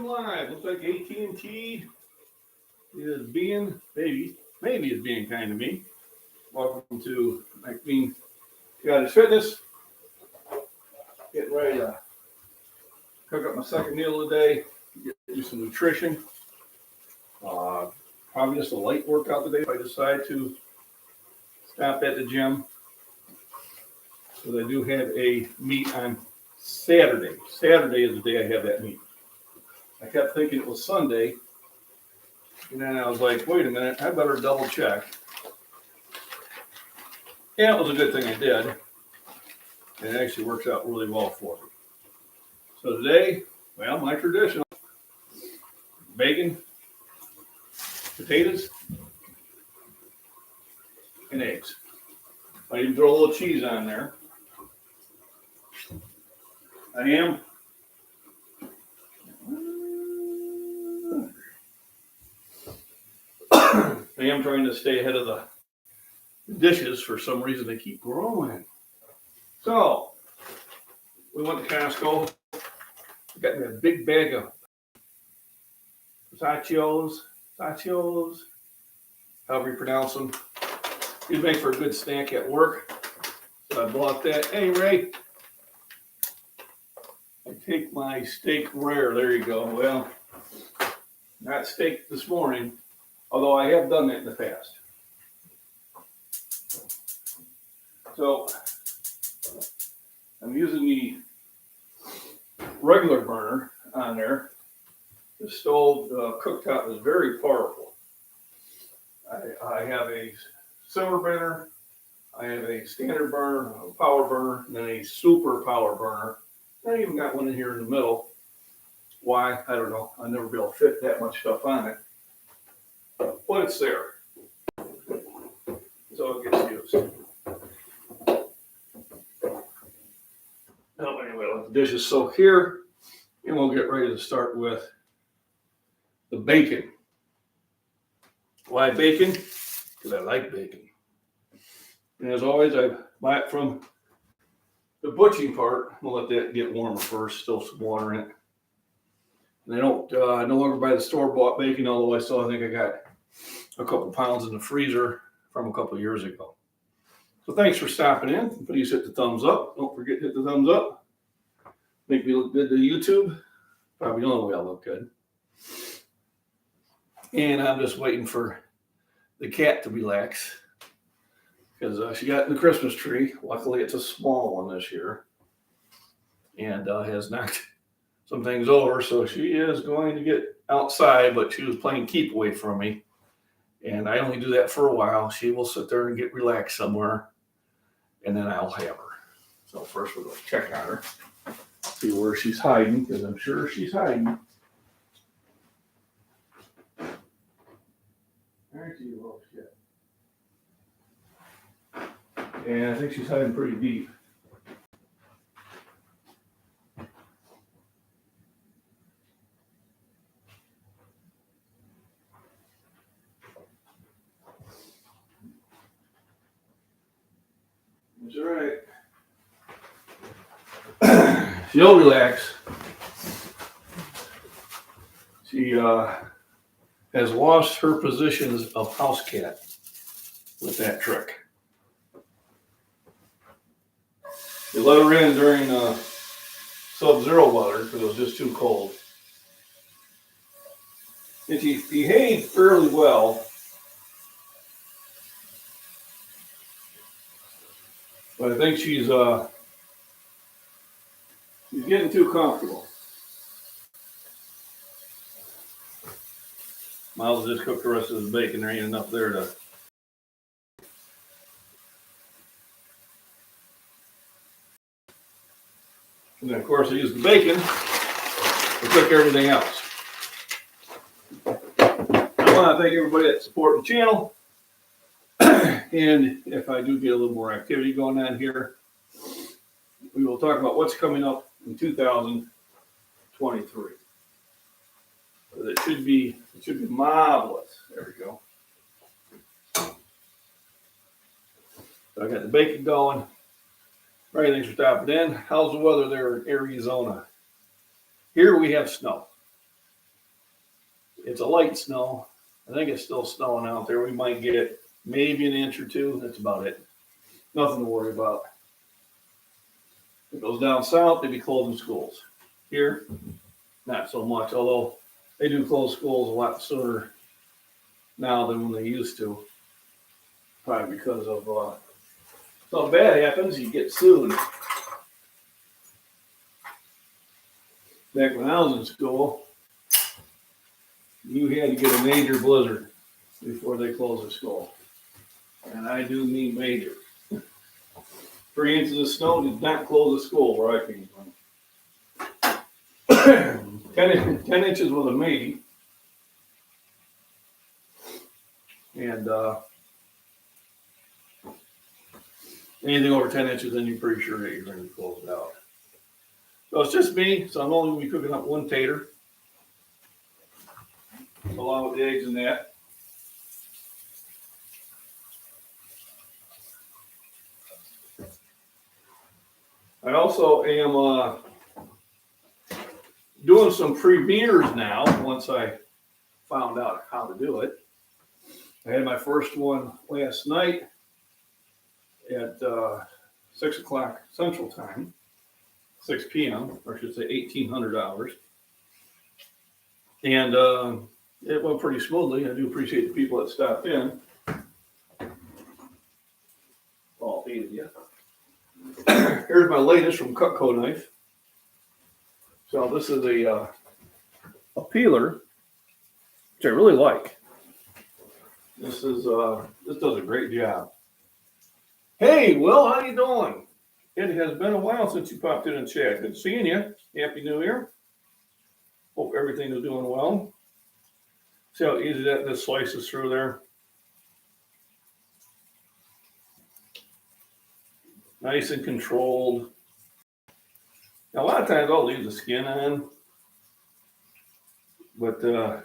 live. Looks like AT&T is being, maybe is being kind to me. Welcome to MacBean Guided Fitness. Getting ready to cook up my second meal of the day. Do some nutrition. Probably just a light workout today if I decide to stop at the gym. Because I do have a meet on Saturday. Saturday is the day I have that meet. I kept thinking it was Sunday. And then I was like, wait a minute, I better double check. Yeah, it was a good thing I did. And it actually works out really well for me. So today, well, my traditional bacon, potatoes, and eggs. I even throw a little cheese on there. I am trying to stay ahead of the dishes. For some reason, they keep growing. So, we went to Costco. We got me a big bag of pistachios, however you pronounce them. These make for a good snack at work. So I bought that. Hey, Ray. I take my steak rare. There you go. Well, not steak this morning, although I have done that in the past. So I'm using the regular burner on there. The stove cooktop is very powerful. I have a silver burner, I have a standard burner, a power burner, and then a super power burner. I even got one in here in the middle. Why? I don't know. I'll never be able to fit that much stuff on it. But it's there. So it gets used. Oh, anyway, let the dishes soak here. And we'll get ready to start with the bacon. Why bacon? Because I like bacon. And as always, I buy it from the butching part. We'll let that get warmer first. Still some water in it. And I don't no longer buy the store-bought bacon, although I think I got a couple pounds in the freezer from a couple years ago. So thanks for stopping in. Please hit the thumbs up. Don't forget to hit the thumbs up. Make me look good to YouTube. Probably the only way I look good. And I'm just waiting for the cat to relax. Because she got in the Christmas tree. Luckily, it's a small one this year. And has knocked some things over. So she is going to get outside, but she was playing keep away from me. And I only do that for a while. She will sit there and get relaxed somewhere. And then I'll have her. So first we're going to check on her. See where she's hiding, because I'm sure she's hiding. There she is. And I think she's hiding pretty deep. That's all right. She'll relax. She has lost her position of house cat with that trick. They let her in during sub-zero weather because it was just too cold. And she behaved fairly well. But I think she's getting too comfortable. Miles just cooked the rest of his bacon. There ain't enough there to. And then, of course, I use the bacon to cook everything else. I want to thank everybody that supported the channel. And if I do get a little more activity going on here, we will talk about what's coming up in 2023. It should be marvelous. There we go. So I got the bacon going. All right, thanks for stopping in. How's the weather there in Arizona? Here we have snow. It's a light snow. I think it's still snowing out there. We might get maybe an inch or two. That's about it. Nothing to worry about. If it goes down south, they'd be closing schools. Here, not so much, although they do close schools a lot sooner now than when they used to. Probably because of something bad happens, you get sued. Back when I was in school, you had to get a major blizzard before they closed the school. And I do mean major. 3 inches of snow did not close the school where I came from. 10 inches was a maybe. And anything over 10 inches, then you're pretty sure that you're going to be closed out. So it's just me, so I'm only going to be cooking up one tater, along with the eggs and that. I also am doing some premieres now, once I found out how to do it. I had my first one last night at 6 o'clock Central Time, 6 p.m., or I should say 1800 hours. And it went pretty smoothly. I do appreciate the people that stopped in. All 8 of you. Here's my latest from Cutco Knife. So this is a peeler, which I really like. This does a great job. Hey, Will, how you doing? It has been a while since you popped in and chat. Good seeing you. Happy New Year. Hope everything is doing well. See how easy that just slices through there. Nice and controlled. Now, a lot of times I'll leave the skin on, but I'm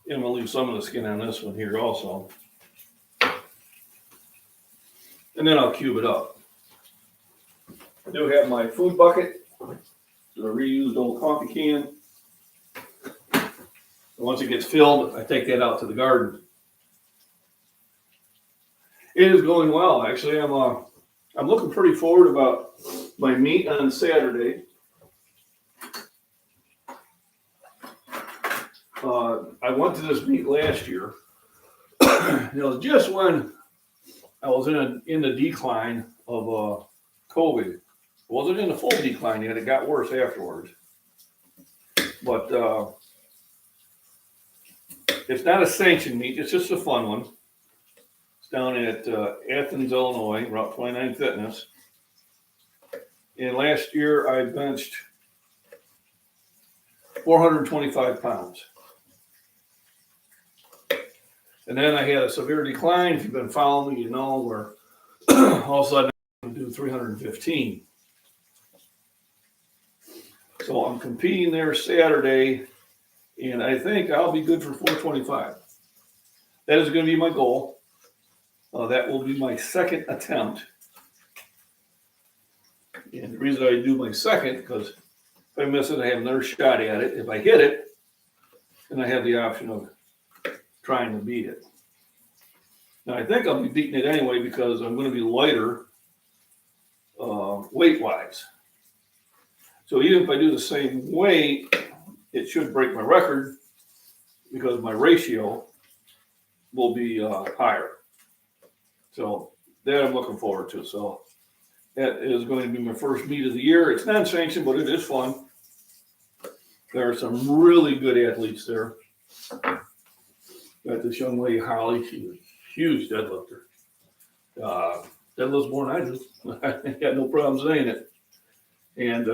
going to leave some of the skin on this one here also. And then I'll cube it up. I do have my food bucket, the reused old coffee can. And once it gets filled, I take that out to the garden. It is going well, actually. I'm looking pretty forward about my meat on Saturday. I went to this meet last year. It was just when I was in the decline of COVID. It wasn't in the full decline yet. It got worse afterwards. But it's not a sanctioned meet. It's just a fun one. It's down at Athens, Illinois, Route 29 Fitness. And last year I benched 425 pounds. And then I had a severe decline. If you've been following me, you know, where all of a sudden I do 315. So I'm competing there Saturday, and I think I'll be good for 425. That is going to be my goal. That will be my second attempt. And the reason I do my second, because if I miss it, I have another shot at it. If I hit it, then I have the option of trying to beat it. Now, I think I'll be beating it anyway because I'm going to be lighter weight-wise. So even if I do the same weight, it should break my record because my ratio will be higher. So that I'm looking forward to. So that is going to be my first meet of the year. It's non-sanctioned, but it is fun. There are some really good athletes there. Got this young lady, Holly. She's a huge deadlifter. Deadlifts more than I do. I got no problem saying it. And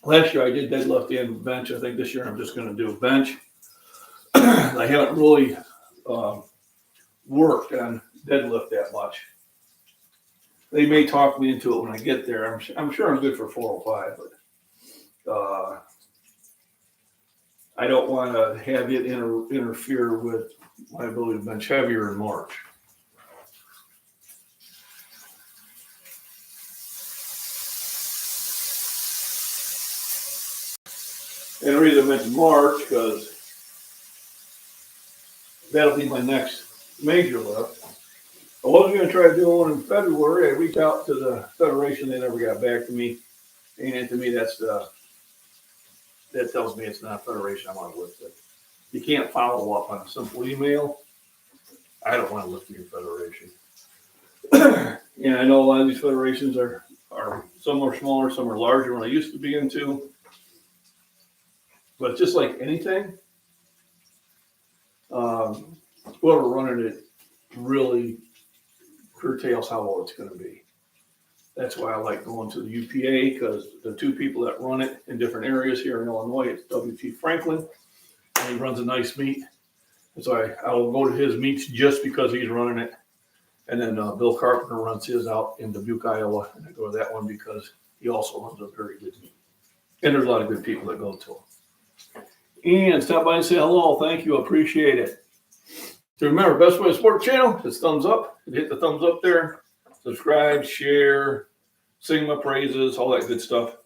last year I did deadlift and bench. I think this year I'm just going to do a bench. I haven't really worked on deadlift that much. They may talk me into it when I get there. I'm sure I'm good for 405, but I don't want to have it interfere with my ability to bench heavier in March. And the reason I mentioned March, because that'll be my next major lift. I was going to try to do one in February. I reached out to the Federation. They never got back to me. And to me, that tells me it's not a Federation I want to lift it. You can't follow up on a simple email. I don't want to lift your Federation. Yeah, I know a lot of these federations are some are smaller, some are larger than I used to be into. But just like anything, whoever running it really curtails how well it's going to be. That's why I like going to the UPA, because the two people that run it in different areas here in Illinois, it's W.T. Franklin, and he runs a nice meet. And so I will go to his meets just because he's running it. And then Bill Carpenter runs his out in Dubuque, Iowa, and I go to that one because he also runs a very good meet. And there's a lot of good people that go to him. And stop by and say hello. Thank you. Appreciate it. So remember, best way to support the channel is thumbs up. Hit the thumbs up there. Subscribe, share, sing my praises, all that good stuff.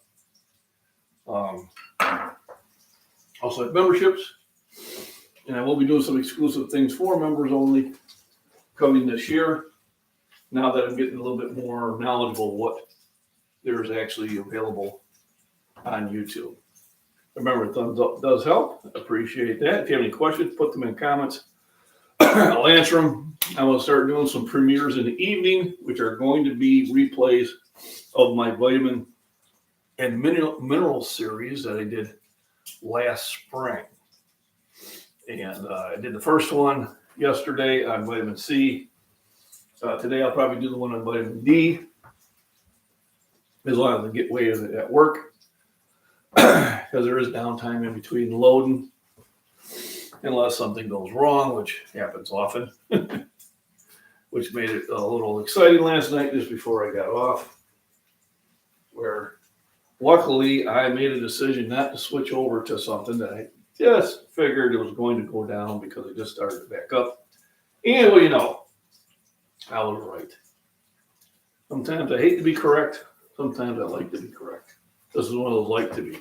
Also have memberships. And I will be doing some exclusive things for members only coming this year. Now that I'm getting a little bit more knowledgeable of what there's actually available on YouTube. Remember, thumbs up does help. Appreciate that. If you have any questions, put them in comments. I'll answer them. I will start doing some premieres in the evening, which are going to be replays of my vitamin and mineral series that I did last spring. And I did the first one yesterday on vitamin C. Today I'll probably do the one on vitamin D, as long as I get way at work, because there is downtime in between loading, unless something goes wrong, which happens often, which made it a little exciting last night just before I got off, where luckily I made a decision not to switch over to something that I just figured it was going to go down because it just started back up. And well, you know, I was right. Sometimes I hate to be correct. Sometimes I like to be correct. This is one of those like to be.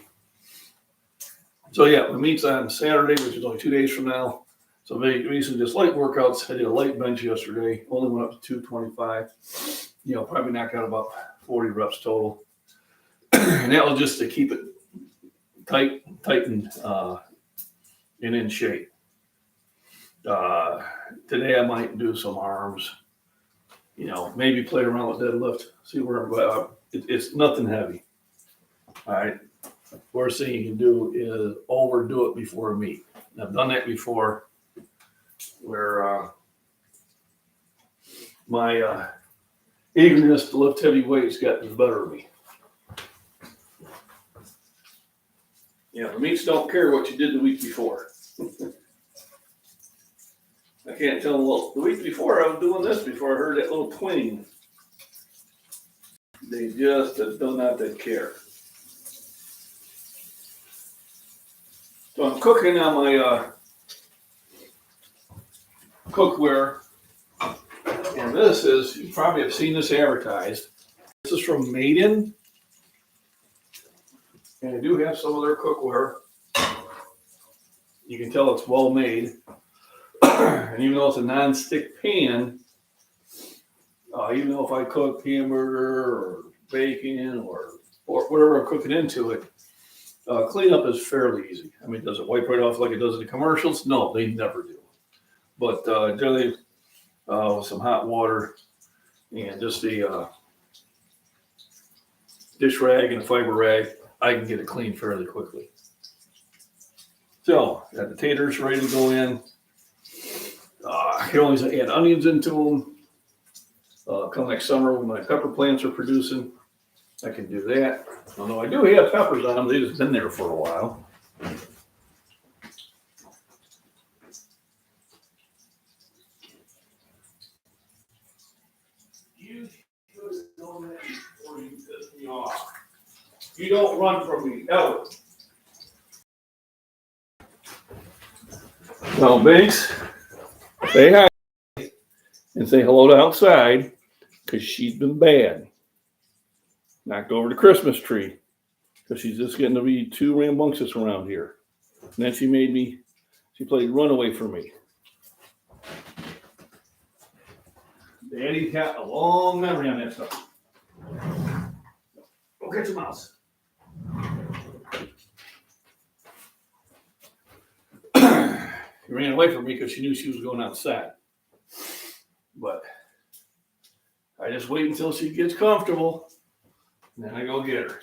So yeah, the meet's on Saturday, which is only 2 days from now. So maybe some just light workouts. I did a light bench yesterday. Only went up to 225. You know, probably knock out about 40 reps total. And that was just to keep it tight and in shape. Today I might do some arms. You know, maybe play around with deadlift, see where I'm going. It's nothing heavy. All right. Worst thing you can do is overdo it before a meet. And I've done that before, where my eagerness to lift heavy weights got the better of me. Yeah, the meets don't care what you did the week before. I can't tell them, well, the week before I was doing this before I heard that little twing. They just do not care. So I'm cooking on my cookware. And this is, you probably have seen this advertised. This is from MacBean. And I do have some of their cookware. You can tell it's well made. And even though it's a non-stick pan, even though if I cook hamburger or bacon or whatever I'm cooking into it, cleanup is fairly easy. I mean, does it wipe right off like it does in the commercials? No, they never do. But generally, with some hot water and just the dish rag and a fiber rag, I can get it clean fairly quickly. So, got the taters ready to go in. I can always add onions into them. Come next summer when my pepper plants are producing, I can do that. Although I do have peppers on them, they've just been there for a while. You should know that before you piss me off. You don't run from me, ever. Well, Banks, say hi and say hello to outside, because she's been bad. Knocked over the Christmas tree. because she's just getting to be too rambunctious around here. And then she played runaway for me. Daddy's got a long memory on that stuff. Go catch a mouse. She ran away from me because she knew she was going outside. But I just wait until she gets comfortable, and then I go get her.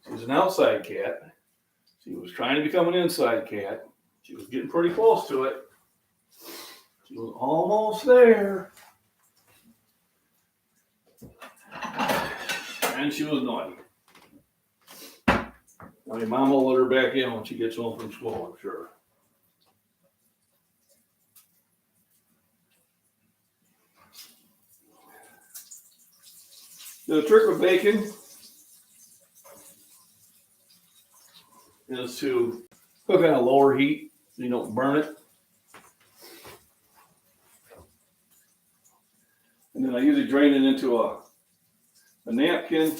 She's an outside cat. She was trying to become an inside cat. She was getting pretty close to it. She was almost there. And she was naughty. I mean, Mom will let her back in when she gets home from school, I'm sure. The trick with bacon is to cook on a lower heat so you don't burn it. And then I usually drain it into a napkin.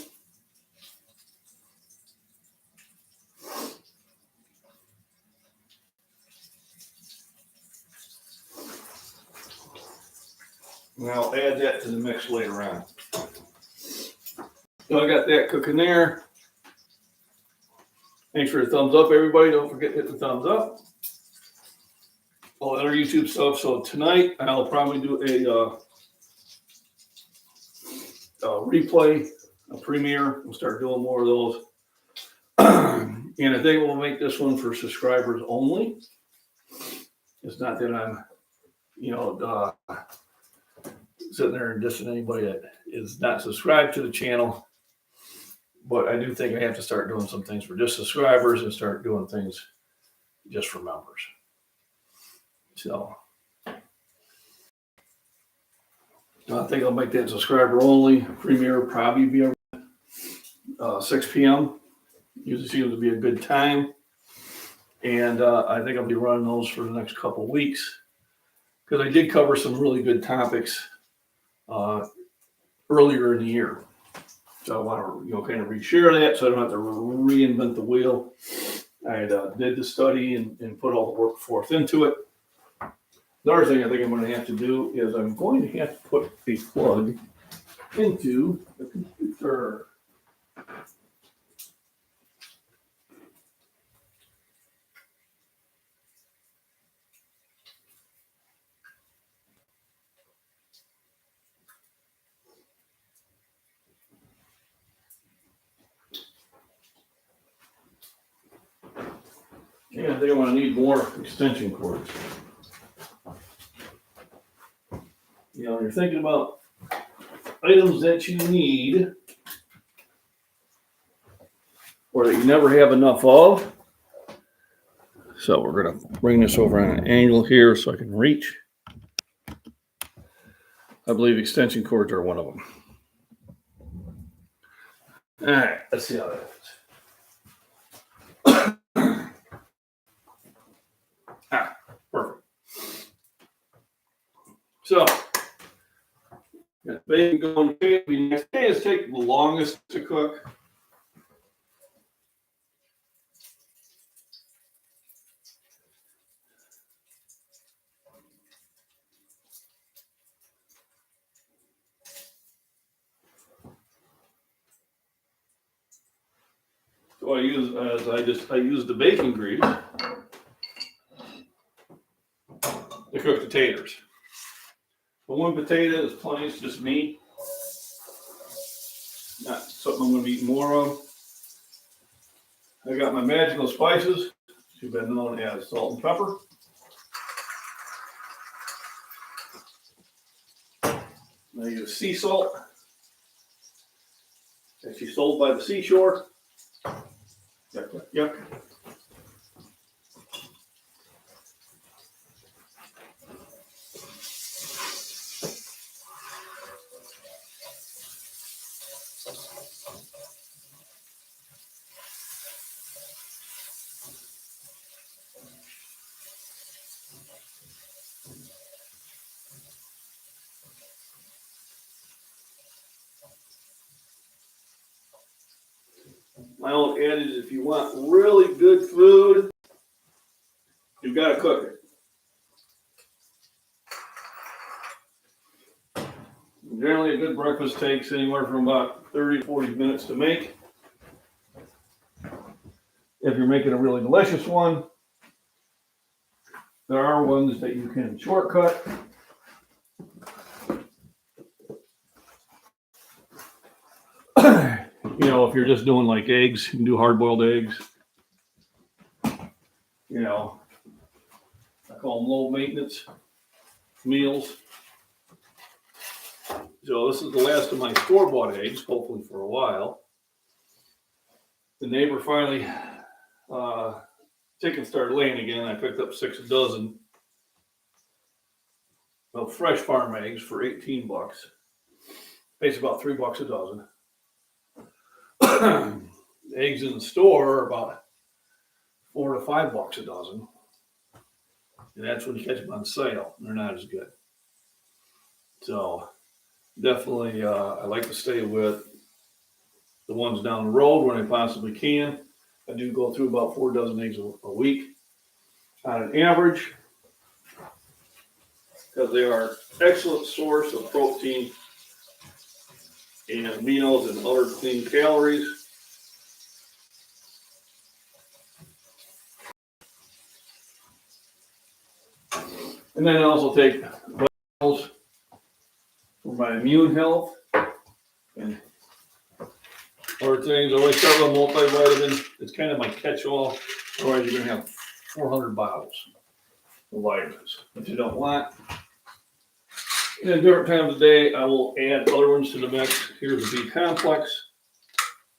And I'll add that to the mix later on. So I got that cooking there. Thanks for the thumbs up, everybody. Don't forget to hit the thumbs up. All other YouTube stuff. So tonight I'll probably do a replay, a premiere. We'll start doing more of those. And I think we'll make this one for subscribers only. It's not that I'm, sitting there and dissing anybody that is not subscribed to the channel. But I do think I have to start doing some things for just subscribers and start doing things just for members. So I think I'll make that subscriber only. Premiere will probably be around 6 p.m. Usually seems to be a good time. And I think I'll be running those for the next couple of weeks because I did cover some really good topics earlier in the year. So I want to, kind of reshare that so I don't have to reinvent the wheel. I did the study and put all the work forth into it. Another thing I think I'm going to have to do is I'm going to have to put a plug into the computer. Yeah, I think I'm going to need more extension cords. You're thinking about items that you need or that you never have enough of. So we're going to bring this over on an angle here so I can reach. I believe extension cords are one of them. All right, let's see how that is. Perfect. So, got bacon going. The next day is take the longest to cook. So I use the bacon grease to cook the taters. But one potato is plenty, it's just me. Not something I'm going to eat more of. I got my magical spices, which have been known as salt and pepper. I use sea salt, actually sold by the seashore. Yuck. my old adage, if you want really good food, you've got to cook it. Generally, a good breakfast takes anywhere from about 30 to 40 minutes to make. If you're making a really delicious one, there are ones that you can shortcut. You know, if you're just doing like eggs, you can do hard-boiled eggs. You know, I call them low maintenance meals. So this is the last of my store-bought eggs, hopefully for a while. The neighbor finally, chickens started laying again. I picked up 6 dozen of fresh farm eggs for $18. Pays about $3 a dozen. Eggs in the store are about $4 to $5 a dozen. And that's when you catch them on sale. They're not as good. So definitely, I like to stay with the ones down the road when I possibly can. I do go through about 4 dozen eggs a week on an average, because they are an excellent source of protein and aminos and other clean calories. And then I also take vitamins for my immune health and other things. I always start with a multivitamin. It's kind of my catch-all. Otherwise, you're going to have 400 bottles of vitamins, which you don't want. And at different times of day, I will add other ones to the mix. Here's the B complex,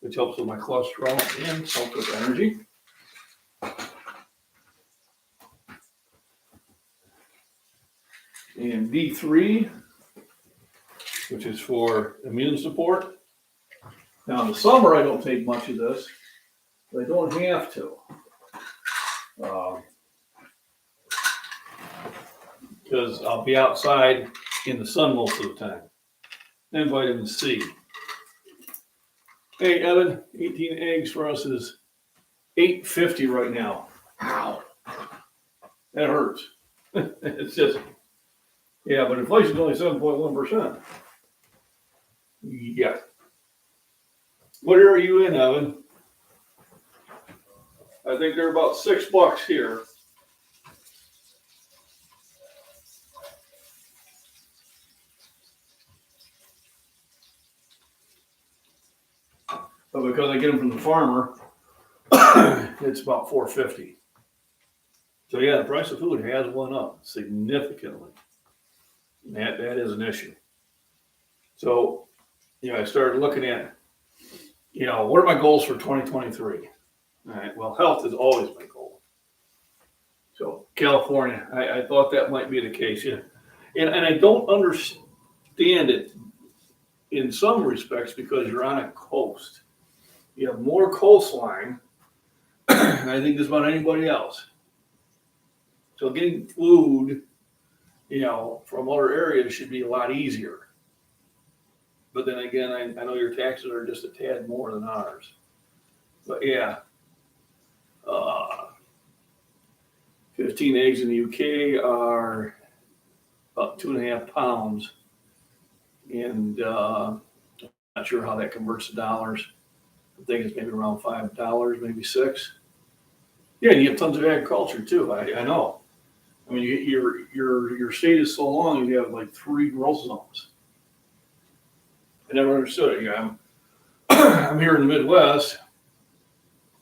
which helps with my cholesterol and helps with energy. And D3, which is for immune support. Now in the summer, I don't take much of this, but I don't have to. Because I'll be outside in the sun most of the time. Then vitamin C. Hey, Evan, 18 eggs for us is $8.50 right now. Ow. That hurts. It's just, yeah, but inflation's only 7.1%. Yeah. What area are you in, Evan? I think they're about $6 here. But because I get them from the farmer, it's about $4.50. So yeah, the price of food has went up significantly. And that is an issue. So, you know, I started looking at, you know, what are my goals for 2023? All right, well, health is always my goal. So California, I thought that might be the case. Yeah. And I don't understand it in some respects because you're on a coast. You have more coastline, I think, just about anybody else. So getting food, you know, from other areas should be a lot easier. But then again, I know your taxes are just a tad more than ours. But yeah, 15 eggs in the UK are about 2.5 pounds. And I'm not sure how that converts to dollars. I think it's maybe around $5, maybe $6. Yeah, and you have tons of agriculture too. I know. I mean, your state is so long, you have like 3 growth zones. I never understood it. You know, I'm here in the Midwest.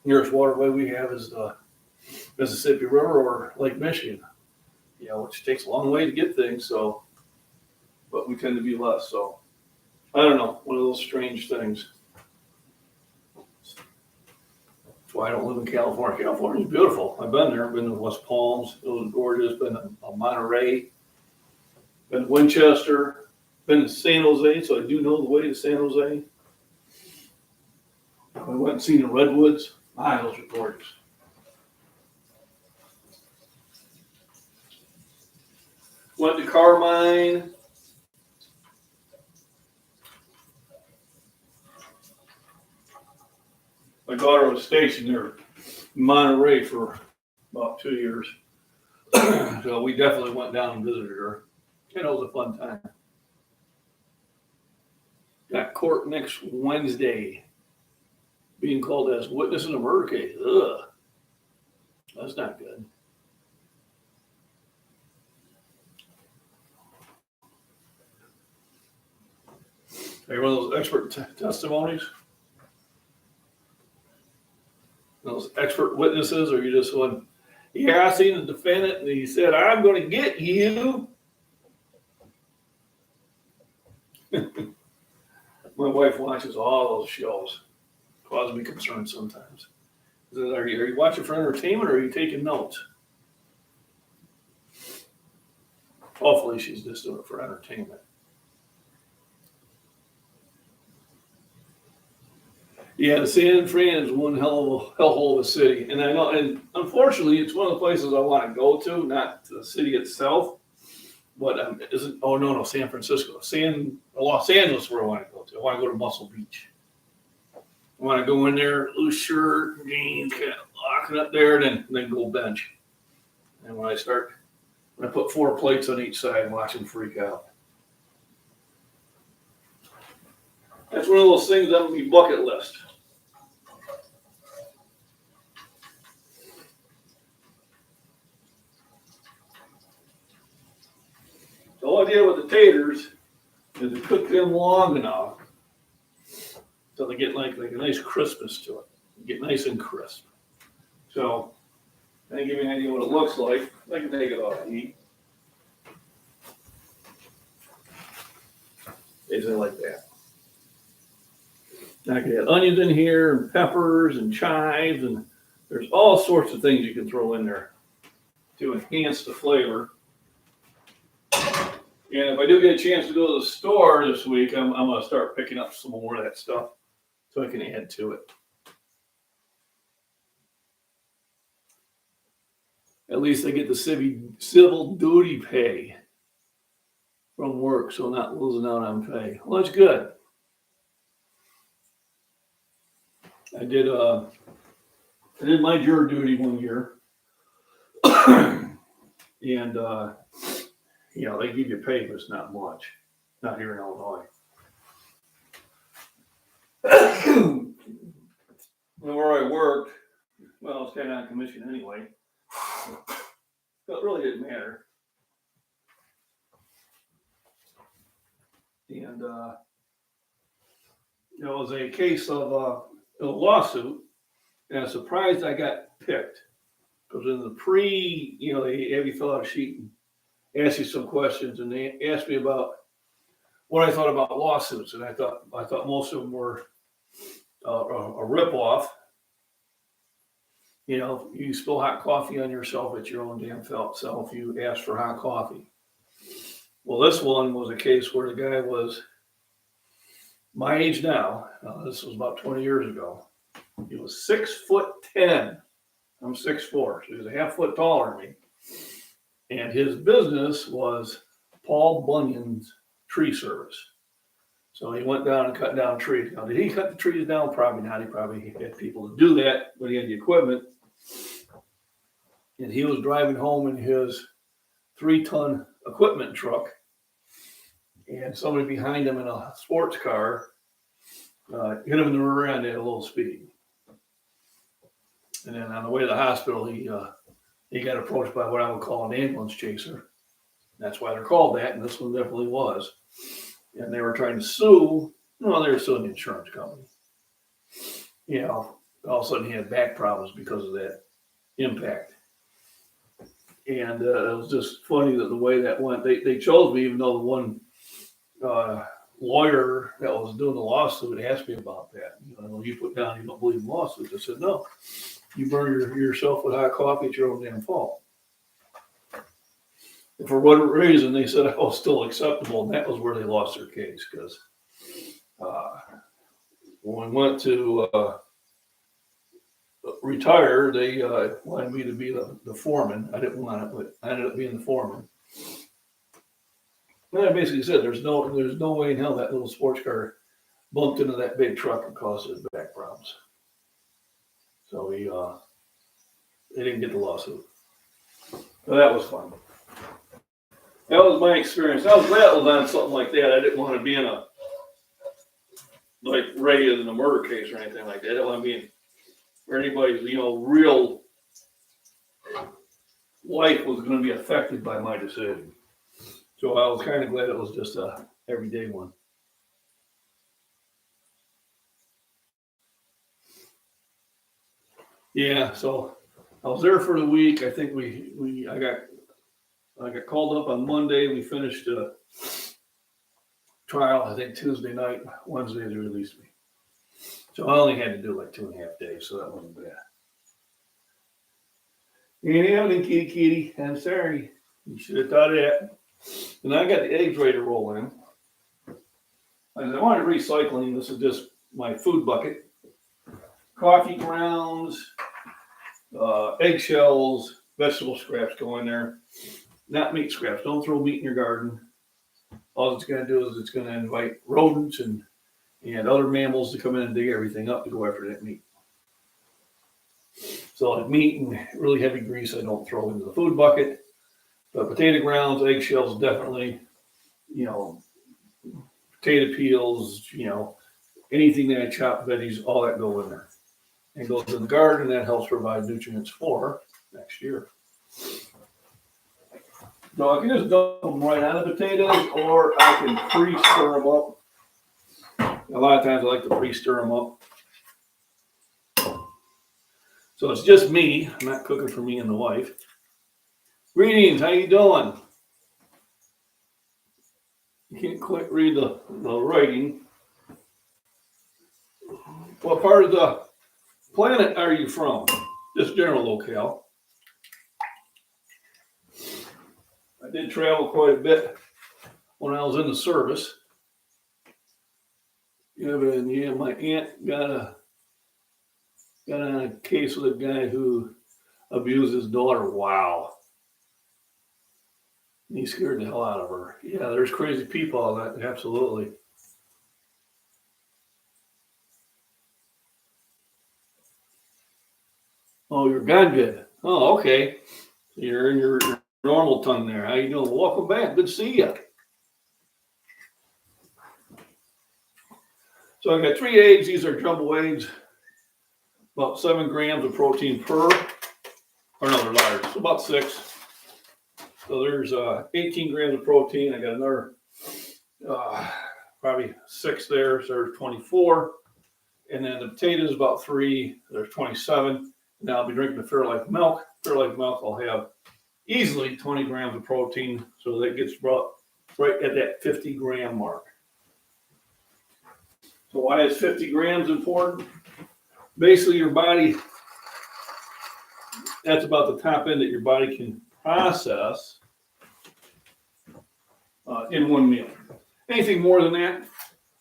Nearest waterway we have is the Mississippi River or Lake Michigan. You know, which takes a long way to get things. So, but we tend to be less. So, I don't know. One of those strange things. That's why I don't live in California. California's beautiful. I've been there. I've been to West Palms. It was gorgeous. Been to Monterey. Been to Winchester. Been to San Jose, so I do know the way to San Jose. I went and seen the redwoods. Those are gorgeous. Went to Carmine. My daughter was stationed there in Monterey for about 2 years. So we definitely went down and visited her. And it was a fun time. Got court next Wednesday. Being called as witness in a murder case. Ugh. That's not good. Are you one of those expert testimonies? Those expert witnesses, or you just one? Yeah, I seen the defendant, and he said, "I'm going to get you." My wife watches all those shows. Causes me concern sometimes. Are you watching for entertainment, or are you taking notes? Hopefully, she's just doing it for entertainment. Yeah, the San Fran is one hellhole of a city, and I know, and unfortunately, it's one of the places I want to go to, not to the city itself. But isn't? Oh no, San Francisco, Los Angeles, where I want to go to. I want to go to Muscle Beach. I want to go in there, loose shirt, jeans, kind of locking up there, and then go bench. And when I put 4 plates on each side, and watch them freak out. That's one of those things on my bucket list. The whole idea with the taters is to cook them long enough so they get like a nice crispness to it. Get nice and crisp. So, I can give you an idea what it looks like. I can take it off the heat. Basically like that. I can add onions in here, and peppers, and chives, and there's all sorts of things you can throw in there to enhance the flavor. And if I do get a chance to go to the store this week, I'm going to start picking up some more of that stuff so I can add to it. At least I get the civil duty pay from work, so I'm not losing out on pay. Well, that's good. I did my jury duty one year, and they give you pay, but it's not much. Not here in Illinois. Where I worked, well, it's kind of on commission anyway. So it really didn't matter. And it was a case of a lawsuit, and I'm surprised I got picked. Because in the they have you fill out a sheet and ask you some questions, and they asked me about what I thought about lawsuits, and I thought most of them were a ripoff. You spill hot coffee on yourself, it's your own damn self. You ask for hot coffee. Well, this one was a case where the guy was my age now. This was about 20 years ago. He was 6'10". I'm 6'4", so he was a half foot taller than me. And his business was Paul Bunyan's tree service. So he went down and cut down trees. Now, did he cut the trees down? Probably not. He probably had people to do that, but he had the equipment. And he was driving home in his 3-ton equipment truck, and somebody behind him in a sports car hit him in the rear end at a little speed. And then on the way to the hospital, he got approached by what I would call an ambulance chaser. That's why they're called that, and this one definitely was. And they were trying to sue. Well, they were suing the insurance company. All of a sudden he had back problems because of that impact. And it was just funny that the way that went. They chose me, even though the one lawyer that was doing the lawsuit asked me about that. You put down you don't believe in lawsuits. I said, no. You burn yourself with hot coffee, it's your own damn fault. And for whatever reason, they said I was still acceptable, and that was where they lost their case. Because when we went to retire, they wanted me to be the foreman. I didn't want it, but I ended up being the foreman. And I basically said, there's no way in hell that little sports car bumped into that big truck and caused his back problems. they didn't get the lawsuit. So that was fun. That was my experience. I was glad it was on something like that. I didn't want to be in a, like, Ray in a murder case or anything like that. I didn't want to be in where anybody's, real life was going to be affected by my decision. So I was kind of glad it was just a everyday one. Yeah, so I was there for the week. I think I got called up on Monday. We finished a trial, I think Tuesday night. Wednesday they released me. So I only had to do like 2.5 days, so that wasn't bad. Yeah, kitty. I'm sorry. You should have thought of that. And I got the eggs ready to roll in. And I wanted recycling. This is just my food bucket. Coffee grounds, eggshells, vegetable scraps go in there. Not meat scraps. Don't throw meat in your garden. All it's going to do is it's going to invite rodents and other mammals to come in and dig everything up to go after that meat. So like meat and really heavy grease, I don't throw into the food bucket. But potato grounds, eggshells, definitely. Potato peels, anything that I chop, veggies, all that go in there. And goes in the garden, and that helps provide nutrients for next year. So I can just dump them right on the potatoes, or I can pre-stir them up. A lot of times I like to pre-stir them up. So it's just me. I'm not cooking for me and the wife. Greetings, how you doing? You can't quite read the writing. What part of the planet are you from? Just general locale. I did travel quite a bit when I was in the service. My aunt got on a case with a guy who abused his daughter. Wow. He scared the hell out of her. Yeah, there's crazy people on that, absolutely. Oh, you're gone good. Oh, okay. You're in your normal tongue there. How you doing? Welcome back. Good to see you. So I got 3 eggs. These are jumbo eggs. About 7 grams of protein per. Or no, they're large. So about 6. So there's 18 grams of protein. I got another probably 6 there. So there's 24. And then the potatoes about 3. There's 27. Now I'll be drinking the Fairlife milk. Fairlife milk I'll have easily 20 grams of protein. So that gets brought right at that 50 gram mark. So why is 50 grams important? Basically your body, that's about the top end that your body can process in one meal. Anything more than that,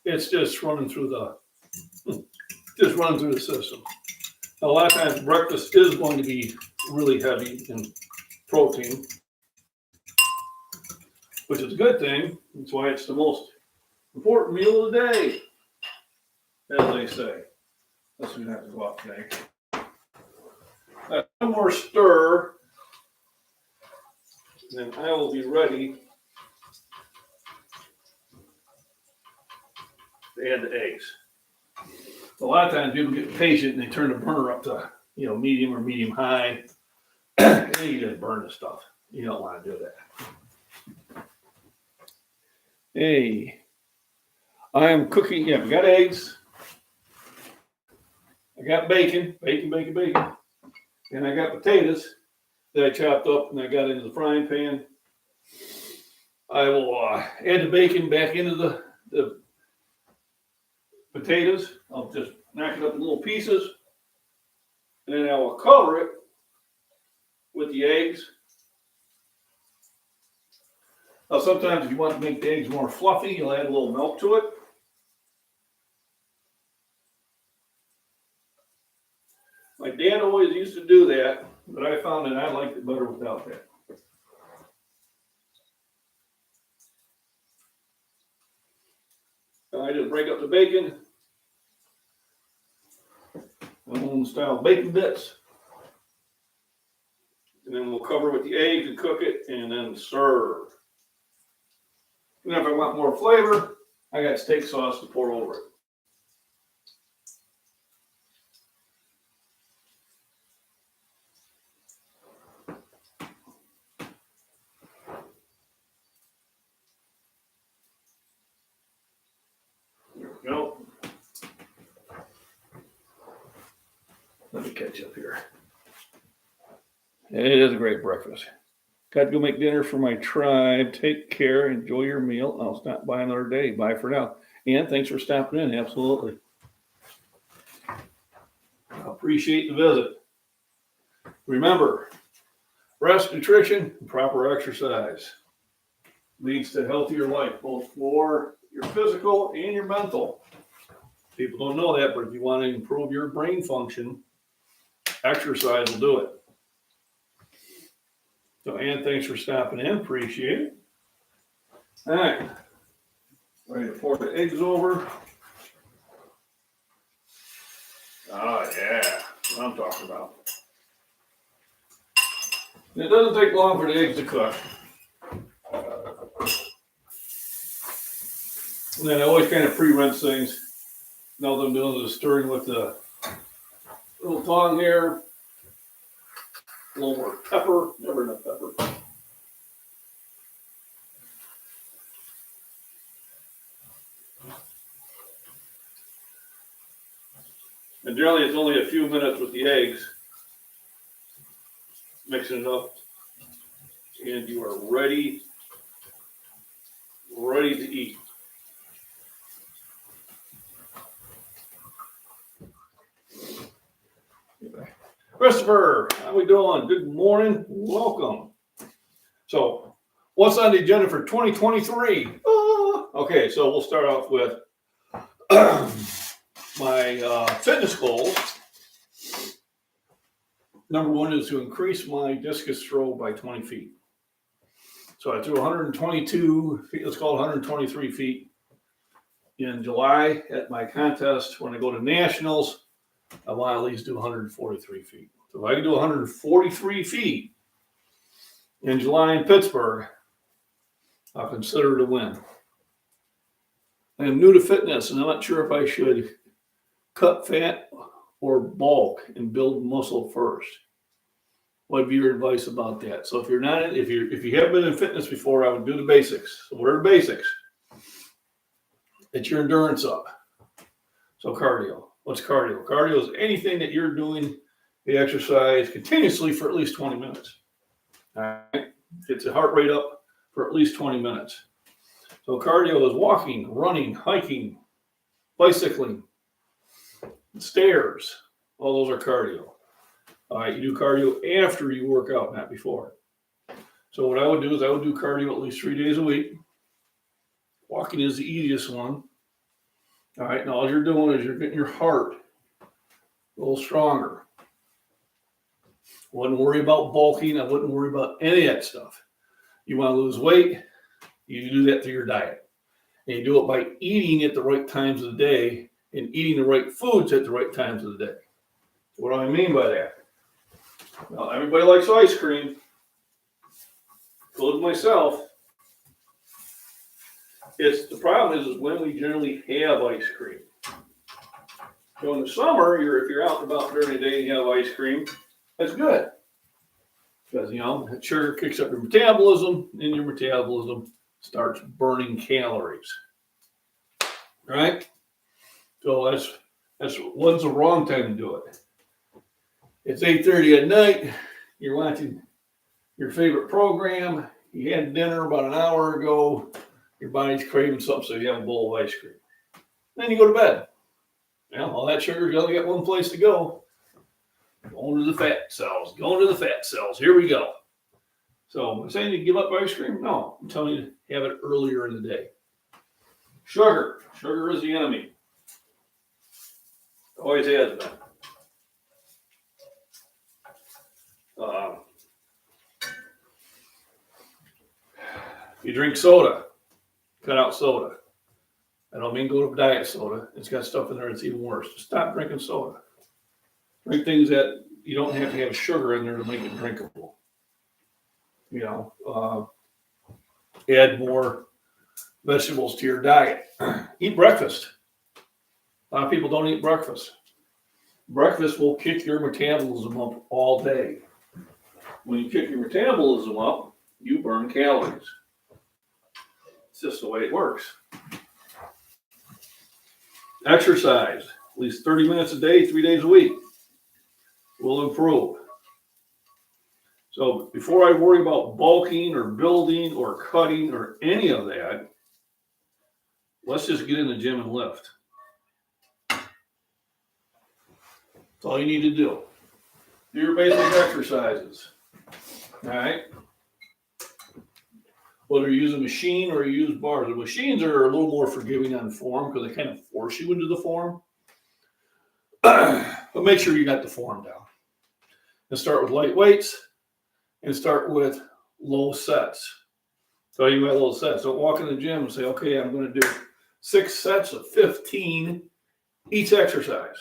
it's just running through the system. A lot of times breakfast is going to be really heavy in protein, which is a good thing. That's why it's the most important meal of the day, as they say. Unless we have to go out today. One more stir, and then I will be ready to add the eggs. A lot of times people get patient and they turn the burner up to medium or medium high, and then you just burn the stuff. You don't want to do that. Hey, I am cooking. Yeah, we got eggs. I got bacon, and I got potatoes that I chopped up and I got into the frying pan. I will add the bacon back into the potatoes. I'll just knock it up in little pieces, and then I will cover it with the eggs. Now, sometimes if you want to make the eggs more fluffy, you'll add a little milk to it. My dad always used to do that, but I found that I liked it better without that. I just break up the bacon. And Cone style bacon bits. And then we'll cover with the eggs and cook it and then serve. And if I want more flavor, I got steak sauce to pour over it. There we go. Let me catch up here. It is a great breakfast. Got to go make dinner for my tribe. Take care. Enjoy your meal. I'll stop by another day. Bye for now. And thanks for stopping in. Absolutely. I appreciate the visit. Remember, rest, nutrition, and proper exercise leads to a healthier life, both for your physical and your mental. People don't know that, but if you want to improve your brain function, exercise will do it. So, Ann, thanks for stopping in. Appreciate it. All right. Ready to pour the eggs over. Oh, yeah. That's what I'm talking about. And it doesn't take long for the eggs to cook. And then I always kind of pre-rinse things. Now that I'm doing the stirring with the little tongue here. A little more pepper. Never enough pepper. And generally it's only a few minutes with the eggs. Mixing it up. And you are ready to eat. Christopher, how we doing? Good morning. Welcome. So, what's on the agenda for 2023? Okay, so we'll start off with my fitness goals. Number one is to increase my discus throw by 20 feet. So I threw 122 feet, let's call it 123 feet in July at my contest. When I go to nationals, I want to at least do 143 feet. So if I can do 143 feet in July in Pittsburgh, I'll consider it a win. I am new to fitness, and I'm not sure if I should cut fat or bulk and build muscle first. What would be your advice about that? So if you haven't been in fitness before, I would do the basics. So what are the basics? Get your endurance up. So cardio. What's cardio? Cardio is anything that you're doing the exercise continuously for at least 20 minutes. All right? Gets the heart rate up for at least 20 minutes. So cardio is walking, running, hiking, bicycling, stairs. All those are cardio. All right, you do cardio after you work out, not before. So what I would do is I would do cardio at least 3 days a week. Walking is the easiest one. All right, now all you're doing is you're getting your heart a little stronger. Wouldn't worry about bulking. I wouldn't worry about any of that stuff. You want to lose weight, you do that through your diet. And you do it by eating at the right times of the day and eating the right foods at the right times of the day. What do I mean by that? Well, everybody likes ice cream, including myself. The problem is when we generally have ice cream. So in the summer, if you're out and about during the day and you have ice cream, that's good. Because, that sugar kicks up your metabolism, and your metabolism starts burning calories. Right? So that's when's the wrong time to do it. It's 8:30 at night. You're watching your favorite program. You had dinner about an hour ago. Your body's craving something, so you have a bowl of ice cream. Then you go to bed. All that sugar's only got one place to go. Going to the fat cells. Going to the fat cells. Here we go. So I'm saying you give up ice cream? No. I'm telling you to have it earlier in the day. Sugar. Sugar is the enemy. Always has been. You drink soda, cut out soda. I don't mean go to diet soda. It's got stuff in there that's even worse. Stop drinking soda. Drink things that you don't have to have sugar in there to make it drinkable. Add more vegetables to your diet. Eat breakfast. A lot of people don't eat breakfast. Breakfast will kick your metabolism up all day. When you kick your metabolism up, you burn calories. It's just the way it works. Exercise, at least 30 minutes a day, 3 days a week, will improve. So before I worry about bulking or building or cutting or any of that, let's just get in the gym and lift. That's all you need to do. Do your basic exercises. All right? Whether you use a machine or you use bars. The machines are a little more forgiving on form because they kind of force you into the form. But make sure you got the form down. And start with light weights and start with low sets. So you got low sets. Don't walk in the gym and say, okay, I'm going to do 6 sets of 15 each exercise.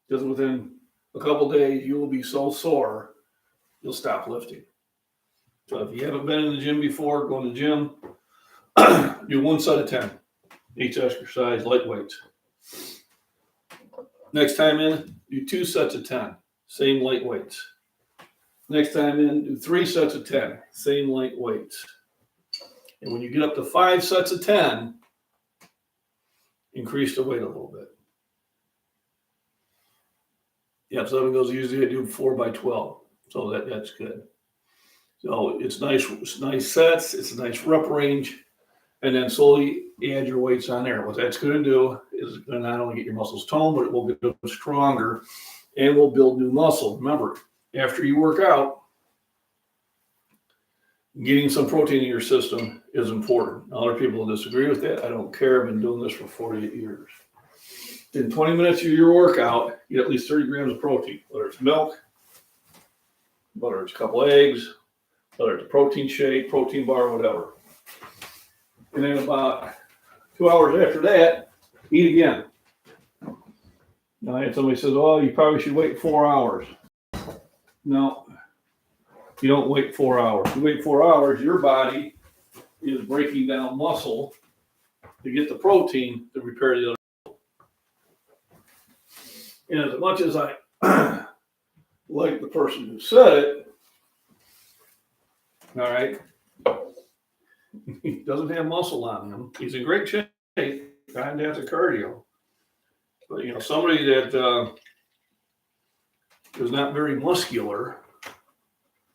Because within a couple days, you will be so sore, you'll stop lifting. So if you haven't been in the gym before, go in the gym, do 1 set of 10, each exercise, light weights. Next time in, do 2 sets of 10, same light weights. Next time in, do 3 sets of 10, same light weights. And when you get up to 5 sets of 10, increase the weight a little bit. Yeah, so goes usually I do 4 by 12, so that's good. So it's nice sets, it's a nice rep range, and then slowly add your weights on there. What that's going to do is going to not only get your muscles toned, but it will get them stronger and will build new muscle. Remember, after you work out, getting some protein in your system is important. Other people disagree with that. I don't care. I've been doing this for 48 years. In 20 minutes of your workout, you get at least 30 grams of protein, whether it's milk, whether it's a couple eggs, whether it's a protein shake, protein bar, whatever. And then about 2 hours after that, eat again. Now, if somebody says, oh, you probably should wait 4 hours. No, you don't wait 4 hours. You wait 4 hours, your body is breaking down muscle to get the protein to repair the other. And as much as I like the person who said it, all right, he doesn't have muscle on him. He's in great shape, fantastic cardio. But, somebody that is not very muscular,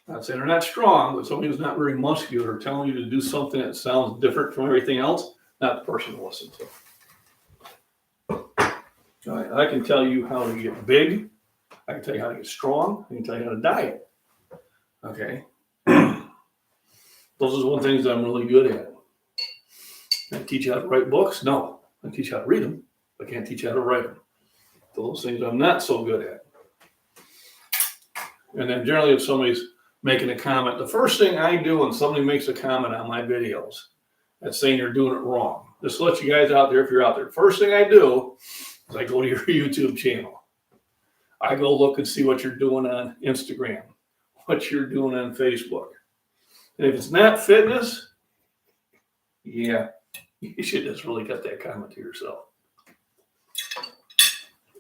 not saying they're not strong, but somebody who's not very muscular telling you to do something that sounds different from everything else, not the person to listen to. I can tell you how to get big. I can tell you how to get strong. I can tell you how to diet. Okay. Those are the one things that I'm really good at. Can I teach you how to write books? No. I can teach you how to read them. I can't teach you how to write them. Those things I'm not so good at. And then generally if somebody's making a comment, the first thing I do when somebody makes a comment on my videos, that's saying you're doing it wrong. Just to let you guys out there, if you're out there, first thing I do is I go to your YouTube channel. I go look and see what you're doing on Instagram, what you're doing on Facebook. And if it's not fitness, yeah, you should just really cut that comment to yourself.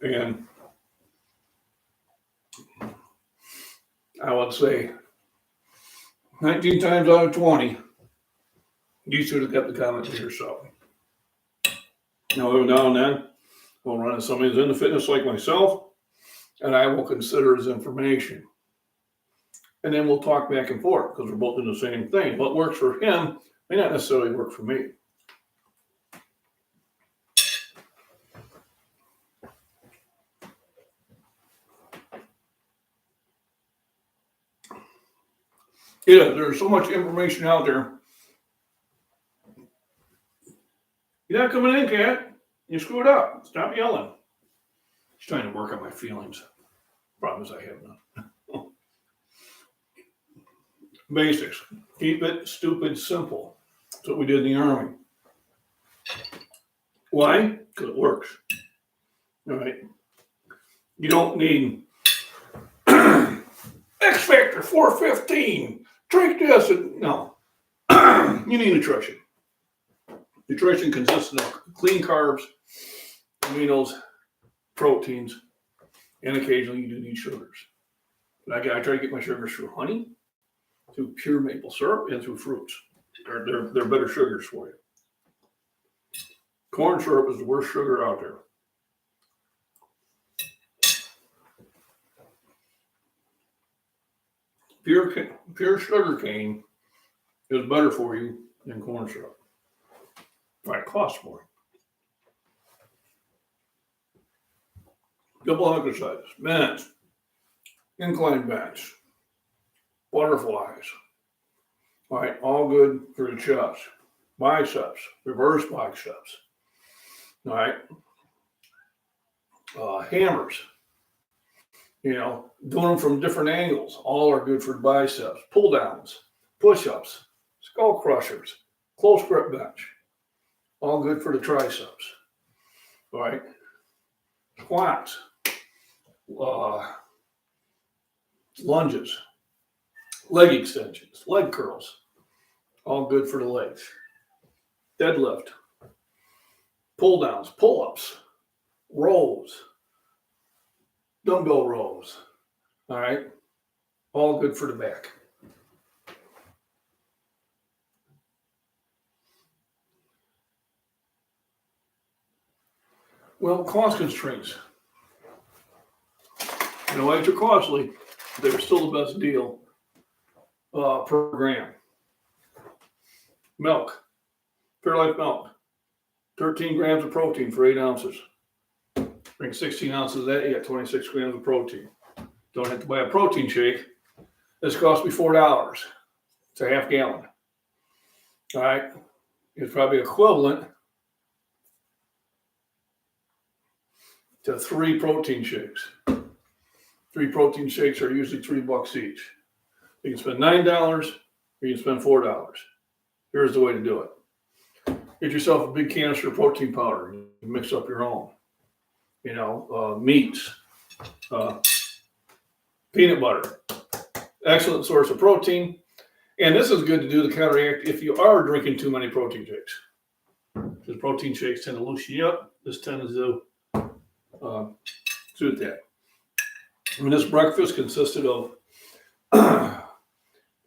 And I would say 19 times out of 20, you should have kept the comment to yourself. Now, every now and then, we'll run into somebody who's into fitness like myself, and I will consider his information. And then we'll talk back and forth because we're both doing the same thing. What works for him may not necessarily work for me. Yeah, there's so much information out there. You're not coming in, Kat. You screwed up. Stop yelling. He's trying to work on my feelings. Problem is I have none. Basics. Keep it stupid simple. That's what we did in the Army. Why? Because it works. All right. You don't need X Factor 415. Drink this. No. You need nutrition. Nutrition consists of clean carbs, aminos, proteins, and occasionally you do need sugars. But I try to get my sugars through honey, through pure maple syrup, and through fruits. They're better sugars for you. Corn syrup is the worst sugar out there. Pure sugar cane is better for you than corn syrup. Right, it costs more. Double exercises, bench, incline bench, butterflies. All right, all good for the chest. Biceps, reverse biceps. All right, hammers. You know, doing them from different angles. All are good for the biceps. Pull downs, push-ups, skull crushers, close grip bench. All good for the triceps. All right, squats, lunges, leg extensions, leg curls. All good for the legs. Deadlift, pull downs, pull-ups, rows, dumbbell rows. All right, all good for the back. Well, cost constraints. You know, eggs are costly. They're still the best deal per gram. Milk, Fairlife milk, 13 grams of protein for 8 ounces. Drink 16 ounces of that, you got 26 grams of protein. Don't have to buy a protein shake. This cost me $4. It's a half gallon. All right, it's probably equivalent to 3 protein shakes. 3 protein shakes are usually $3 each. You can spend $9 or you can spend $4. Here's the way to do it. Get yourself a big canister of protein powder and mix up your own. You know, meats, peanut butter, excellent source of protein. And this is good to do to counteract if you are drinking too many protein shakes. Because protein shakes tend to loosen you up. This tends to suit that. I mean, this breakfast consisted of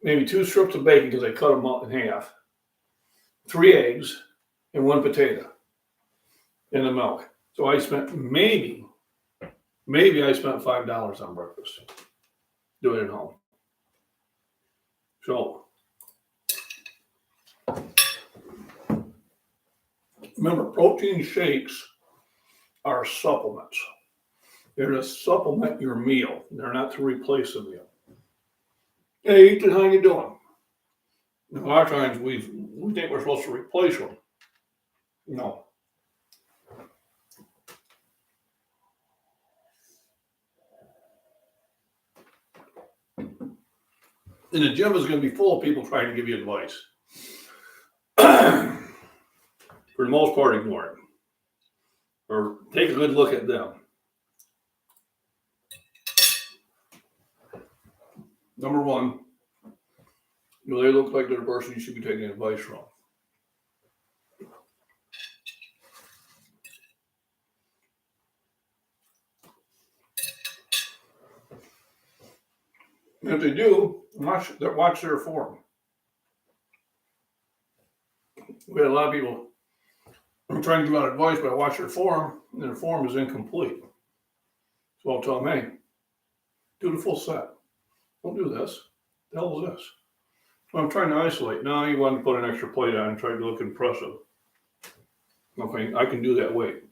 maybe 2 strips of bacon because I cut them up in half, 3 eggs, and 1 potato in the milk. So I spent maybe I spent $5 on breakfast doing it at home. So remember, protein shakes are supplements. They're to supplement your meal. They're not to replace a meal. Hey, Ethan, how you doing? A lot of times we think we're supposed to replace them. No. And the gym is going to be full of people trying to give you advice. For the most part, ignore it. Or take a good look at them. Number one, do they look like they're the person you should be taking advice from? And if they do, watch their form. We had a lot of people trying to give out advice, but I watch their form, and their form is incomplete. So I'll tell them, hey, do the full set. Don't do this. The hell is this? Well, I'm trying to isolate. No, you want to put an extra plate on and try to look impressive. Okay, I can do that weight.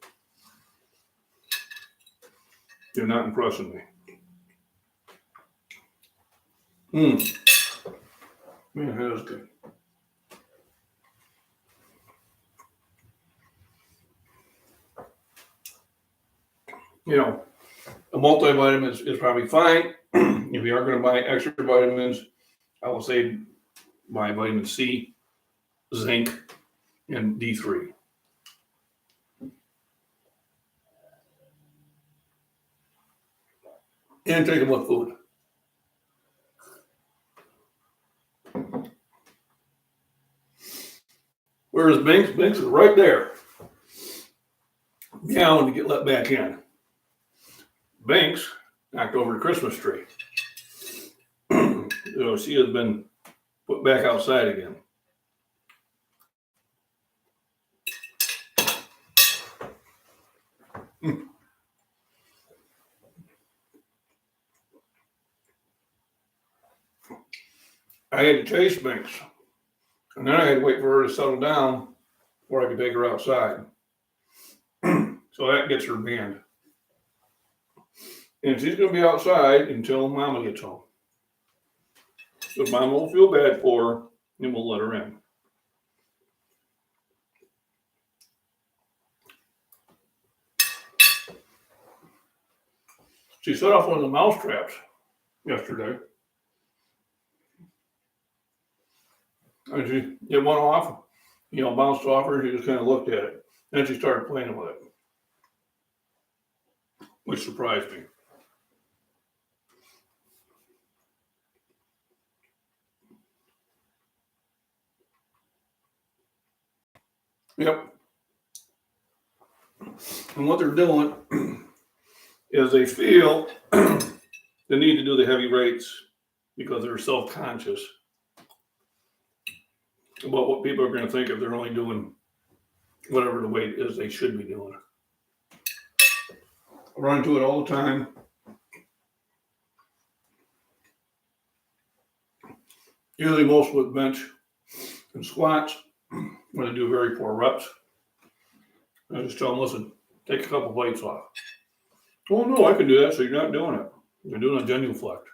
You're not impressing me. Man, that is good. You know, a multivitamin is probably fine. If you are going to buy extra vitamins, I will say buy vitamin C, zinc, and D3. and take them with food. Whereas Binks is right there, meowing to get let back in. Binks knocked over the Christmas tree. So she has been put back outside again. I had to chase Binks, and then I had to wait for her to settle down before I could take her outside. So that gets her banned. And she's going to be outside until Mama gets home. So Mama will feel bad for her, and we'll let her in. She set off one of the mouse traps yesterday. And it went off, bounced off her, and she just kind of looked at it. Then she started playing with it, which surprised me. Yep. And what they're doing is they feel the need to do the heavy rates because they're self-conscious about what people are going to think if they're only doing whatever the weight is they should be doing. I run into it all the time. Usually most with bench and squats, when I do very poor reps, I just tell them, listen, take a couple weights off. Oh no, I can do that, so you're not doing it. You're doing a genuflect.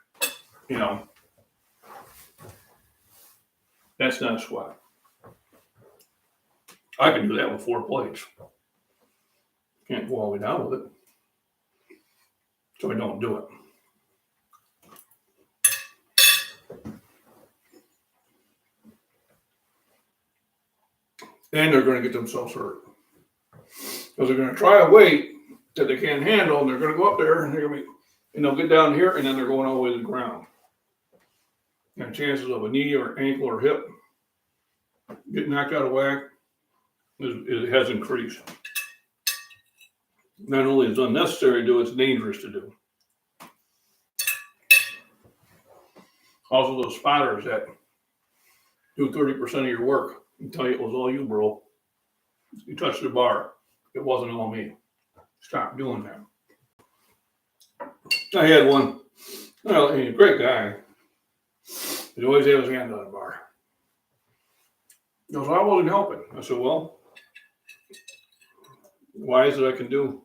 That's not a squat. I can do that with 4 plates. Can't go all the way down with it. So I don't do it. And they're going to get themselves hurt. Because they're going to try a weight that they can't handle, and they're going to go up there, and they're going to be, they'll get down here, and then they're going all the way to the ground. And chances of a knee or ankle or hip getting knocked out of whack it has increased. Not only is it unnecessary to do, it's dangerous to do. Also, those spotters that do 30% of your work and tell you it was all you, bro. You touched the bar. It wasn't all me. Stop doing that. I had one, he's a great guy. He always had his hand on the bar. He goes, I wasn't helping. I said, well, why is it I can do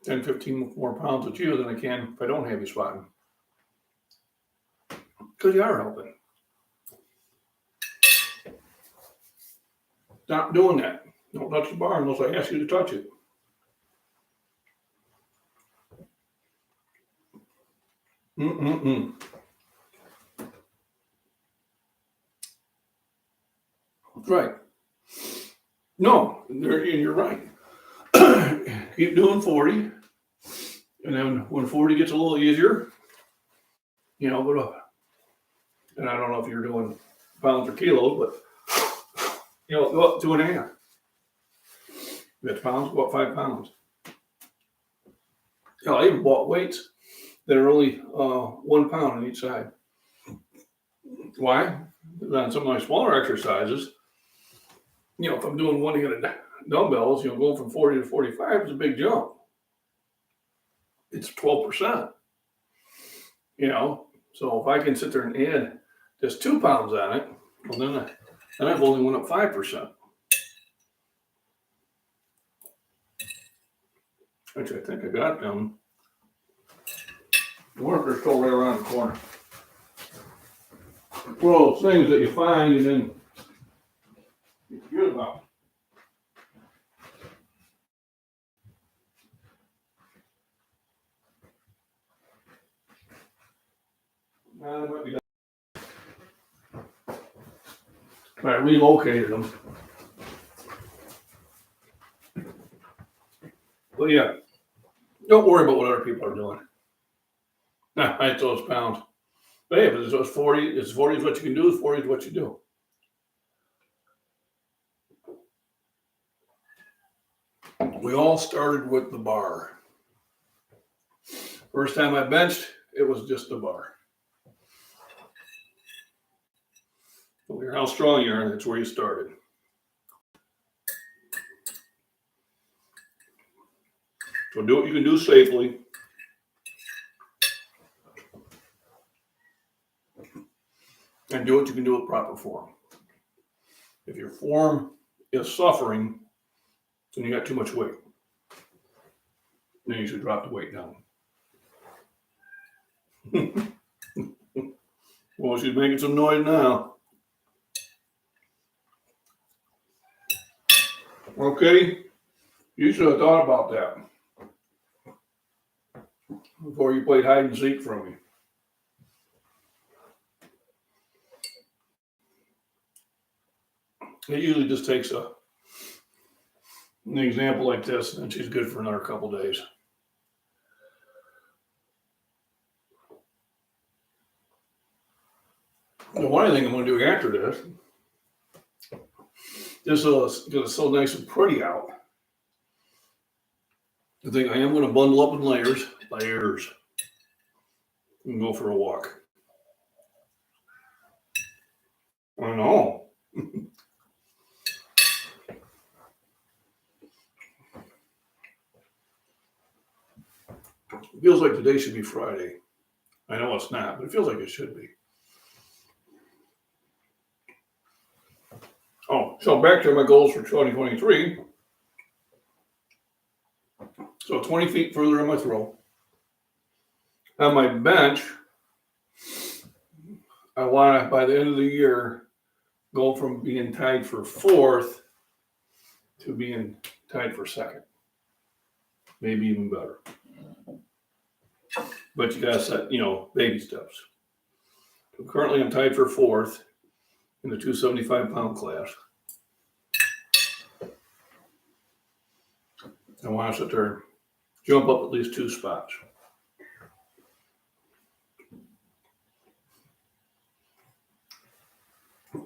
10, 15 more pounds with you than I can if I don't have you squatting? Because you are helping. Stop doing that. Don't touch the bar unless I ask you to touch it. Right. No, you're right. Keep doing 40. And then when 40 gets a little easier, go up. And I don't know if you're doing pounds or kilos, but go up 2.5. That's pounds, go up 5 pounds. I even bought weights that are only 1 pound on each side. Why? On some of my smaller exercises, if I'm doing one-handed dumbbells, going from 40 to 45 is a big jump. It's 12%. So if I can sit there and add just 2 pounds on it, well, then I've only went up 5%. Actually, I think I got them. I wonder if they're still right around the corner. One of those things that you find and then you forget about. They might be done. I relocated them. But yeah, don't worry about what other people are doing. It's those pounds. But hey, but it's 40, it's 40 is what you can do, 40 is what you do. We all started with the bar. First time I benched, it was just the bar. No matter how strong you are, that's where you started. So do what you can do safely. And do what you can do with proper form. If your form is suffering, then you got too much weight. Then you should drop the weight down. Well, she's making some noise now. Okay, you should have thought about that before you played hide and seek from me. It usually just takes an example like this, and she's good for another couple days. The one thing I'm going to do after this, because it's so nice and pretty out, I think I am going to bundle up in layers, and go for a walk. I know. It feels like today should be Friday. I know it's not, but it feels like it should be. Oh, so back to my goals for 2023. So 20 feet further on my throw. On my bench, I want to, by the end of the year, go from being tied for fourth to being tied for second. Maybe even better. But you got to set, baby steps. So currently, I'm tied for fourth in the 275-pound class. I want to sit there, jump up at least 2 spots.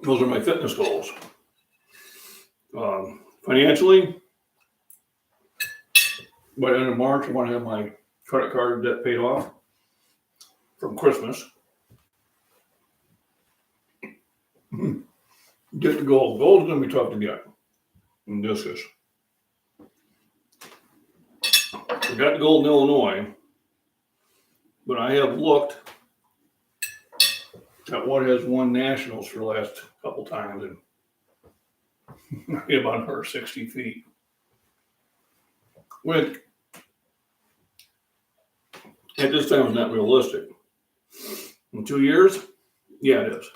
Those are my fitness goals. Financially, by the end of March, I want to have my credit card debt paid off from Christmas. Get the gold. Gold is going to be tough to get in discus. I got the gold in Illinois, but I have looked at what has won nationals for the last couple times, and I get about 160 feet. Which, at this time, is not realistic. In 2 years, yeah, it is.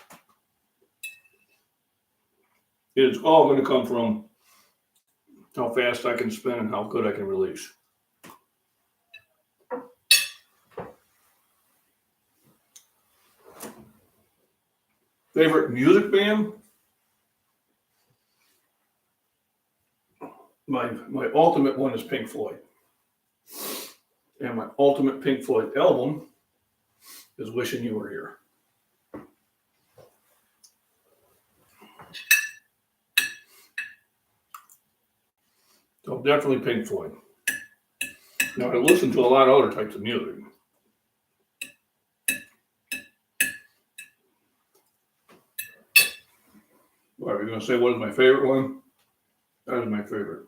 It's all going to come from how fast I can spin and how good I can release. Favorite music band? My ultimate one is Pink Floyd. And my ultimate Pink Floyd album is Wishing You Were Here. So definitely Pink Floyd. Now I listen to a lot of other types of music. What are you going to say? What is my favorite one? That is my favorite.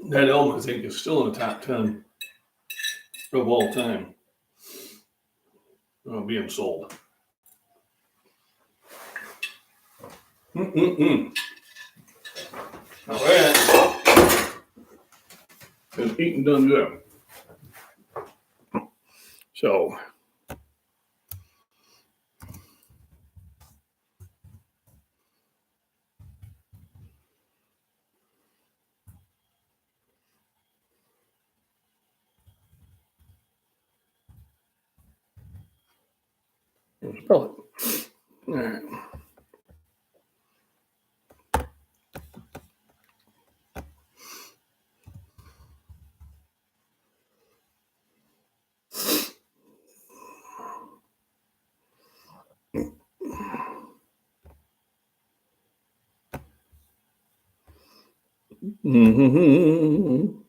That album, I think, is still in the top 10 of all time. Being sold. Now that is eaten done good. So spell it. All right. Mm-hmm.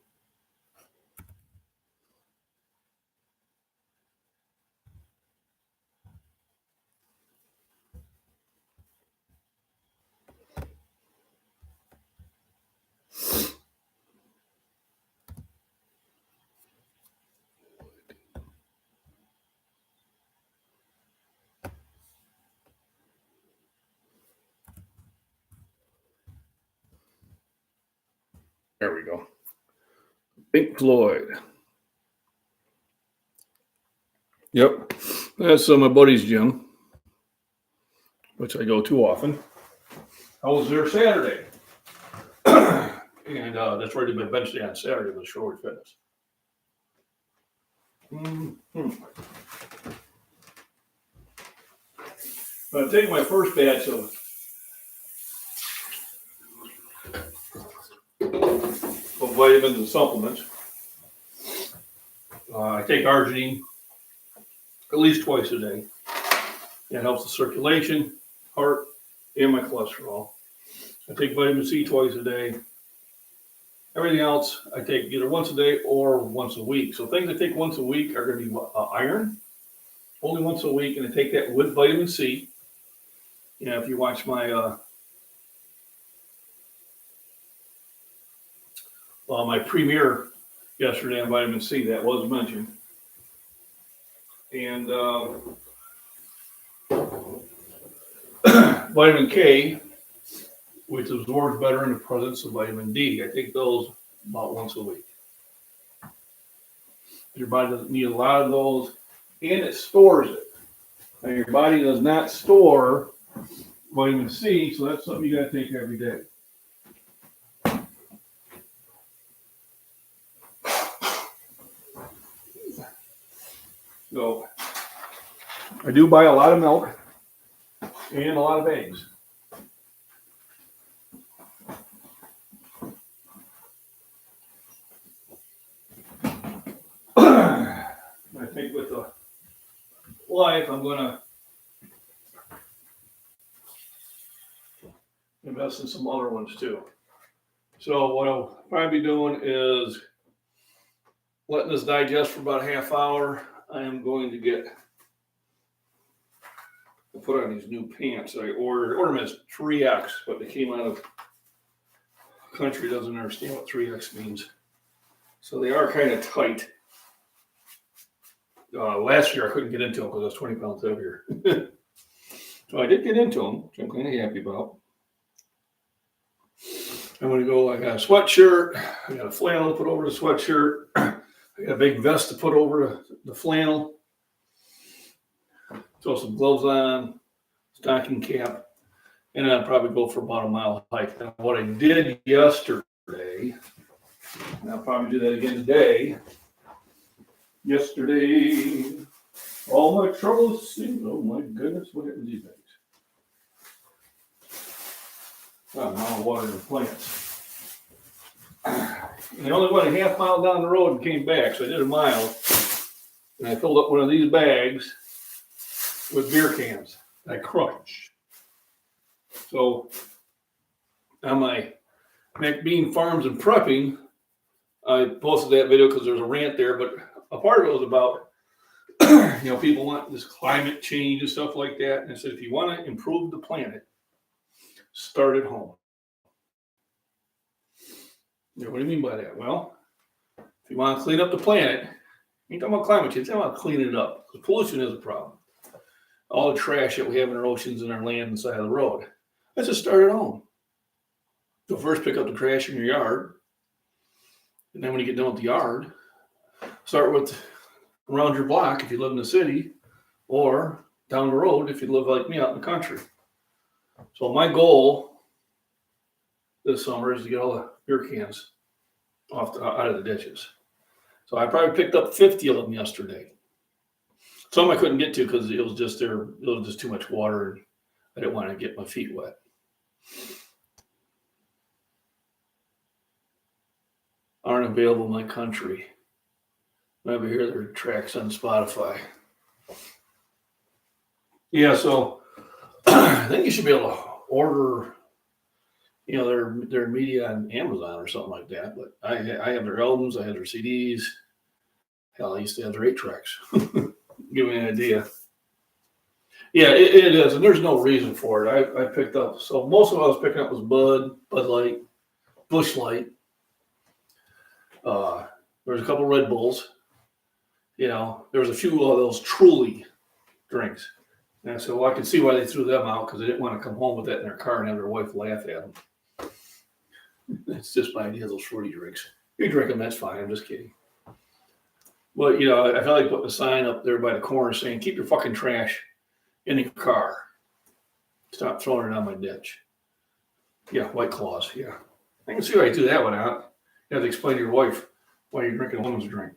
There we go. Pink Floyd. Yep. That's my buddy's gym, which I go to often. I was there Saturday. And that's where I did my bench day on Saturday with Shoreward Fitness. Mm-hmm. I'm taking my first batch of vitamins and supplements. I take arginine at least twice a day. It helps the circulation, heart, and my cholesterol. I take vitamin C twice a day. Everything else I take either once a day or once a week. So things I take once a week are going to be iron, only once a week, and I take that with vitamin C. You know, if you watch my my premiere yesterday on vitamin C, that was mentioned. And vitamin K, which absorbs better in the presence of vitamin D. I take those about once a week. Your body doesn't need a lot of those, and it stores it. Now, your body does not store vitamin C, so that's something you got to take every day. So, I do buy a lot of milk and a lot of eggs. I think with the life, I'm going to invest in some other ones too. So what I'll probably be doing is letting this digest for about a half hour. I am going to put on these new pants I ordered them as 3X, but they came out of a country that doesn't understand what 3X means. So they are kind of tight. Last year I couldn't get into them because I was 20 pounds heavier. So I did get into them, which I'm kind of happy about. I'm going to go, I got a sweatshirt, I got a flannel to put over the sweatshirt, I got a big vest to put over the flannel, throw some gloves on, stocking cap, and I'll probably go for about a mile hike. Now, what I did yesterday, and I'll probably do that again today. Yesterday, all my troubles seemed, oh my goodness, what happened to these things? I'm out watering the plants. And I only went a half mile down the road and came back, so I did a mile. And I filled up one of these bags with beer cans. I crushed. So on my MacBean Farms and Prepping, I posted that video because there's a rant there, but a part of it was about, people want this climate change and stuff like that. And I said, if you want to improve the planet, start at home. What do you mean by that? Well, if you want to clean up the planet, you ain't talking about climate change, you're talking about cleaning it up. Because pollution is a problem. All the trash that we have in our oceans and our land and side of the road. Let's just start at home. So first pick up the trash in your yard. And then when you get done with the yard, start with around your block if you live in the city, or down the road if you live like me out in the country. So my goal this summer is to get all the beer cans out of the ditches. So I probably picked up 50 of them yesterday. Some I couldn't get to because it was just too much water and I didn't want to get my feet wet. Aren't available in my country. Over here, there are tracks on Spotify. Yeah, so I think you should be able to order you know, their media on Amazon or something like that. But I have their albums, I have their CDs. Hell, I used to have their 8-tracks. Give me an idea. Yeah, it is, and there's no reason for it. I picked up, so most of what I was picking up was Bud Light, Busch Light. There's a couple Red Bulls. You know, there was a few of those Truly drinks. And so I can see why they threw them out, because they didn't want to come home with that in their car and have their wife laugh at them. It's just my idea of those fruity drinks. You drink them, that's fine. I'm just kidding. But, you know, I feel like putting a sign up there by the corner saying, keep your fucking trash in your car. Stop throwing it on my ditch. Yeah, White Claws, yeah. I can see why you do that one out. You have to explain to your wife why you're drinking a woman's drink.